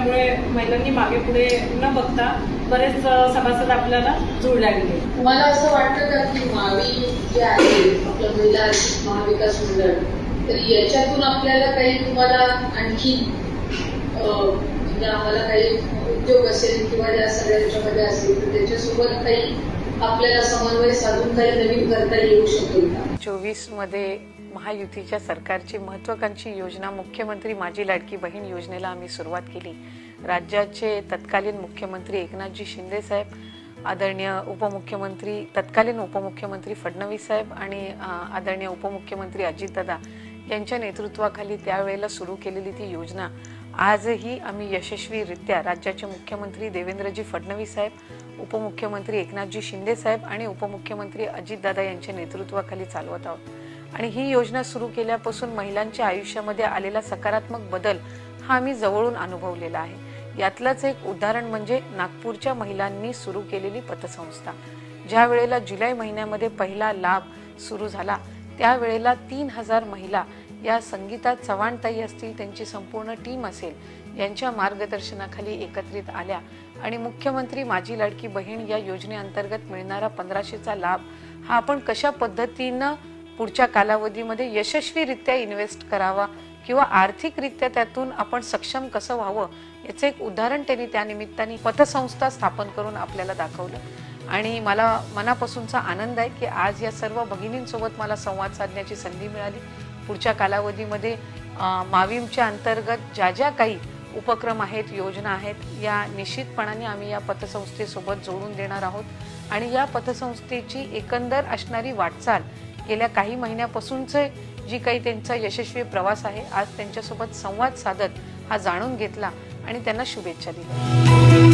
त्यामुळे महिलांनी मागे पुढे न बघता बरेच सभासद आपल्याला जोडले गेले। तुम्हाला असं वाटतं का की मावी जे आहे आपलं महिला महाविकास मंडळ, तर याच्यातून आपल्याला काही तुम्हाला आणखी म्हणजे आम्हाला काही उद्योग असेल किंवा ज्या सगळ्यांच्यामध्ये असेल तर त्याच्यासोबत काही आपल्याला समन्वय साधून काही नवीन करता येऊ शकेल का? 24 मध्ये महायुतीच्या सरकारची महत्वाकांक्षी योजना मुख्यमंत्री माझी लाडकी बहीण योजनेला आम्ही सुरुवात केली। राज्याचे तत्कालीन मुख्यमंत्री एकनाथजी शिंदे साहेब, आदरणीय उपमुख्यमंत्री तत्कालीन उपमुख्यमंत्री फडणवीस साहेब आणि आदरणीय उपमुख्यमंत्री अजितदादा यांच्या नेतृत्वाखाली त्यावेळेला सुरू केलेली ती योजना आजही आम्ही यशस्वीरित्या राज्याचे मुख्यमंत्री देवेंद्रजी फडणवीस साहेब, उपमुख्यमंत्री एकनाथजी शिंदे साहेब आणि उपमुख्यमंत्री अजितदादा यांच्या नेतृत्वाखाली चालवत आहोत। आणि ही योजना सुरू केल्यापासून महिलांच्या आयुष्यामध्ये आलेला सकारात्मक बदल हा आम्ही जवळून अनुभवलेला आहे। यातलंच एक उदाहरण म्हणजे नागपूरच्या महिलांनी सुरू केलेली पतसंस्था। ज्या वेळेला जुलै महिन्यामध्ये पहिला लाभ सुरू झाला त्यावेळेला 3000 महिला या संगीता चव्हाणताई असतील, त्यांची संपूर्ण टीम असेल, यांच्या मार्गदर्शनाखाली एकत्रित आल्या आणि मुख्यमंत्री माझी लाडकी बहीण या योजनेअंतर्गत मिळणारा 1500चा लाभ हा आपण कशा पद्धतीनं पुढच्या कालावधीमध्ये यशस्वीरित्या इन्व्हेस्ट करावा किंवा आर्थिकरित्या त्यातून आपण सक्षम कसं व्हावं याचं एक उदाहरण त्यांनी त्या निमित्ताने पतसंस्था स्थापन करून आपल्याला दाखवलं। आणि मला मनापासूनचा आनंद आहे की आज या सर्व भगिनींसोबत मला संवाद साधण्याची संधी मिळाली। पुढच्या कालावधीमध्ये माविमच्या अंतर्गत ज्या ज्या काही उपक्रम आहेत, योजना आहेत, या निश्चितपणाने आम्ही या पतसंस्थेसोबत जोडून देणार आहोत। आणि या पतसंस्थेची एकंदर असणारी वाटचाल गेल्या काही महिन्यापासूनचे जी काही त्यांचा यशस्वी प्रवास आहे, आज त्यांच्यासोबत संवाद साधत हा जाणून घेतला आणि त्यांना शुभेच्छा दिल्या।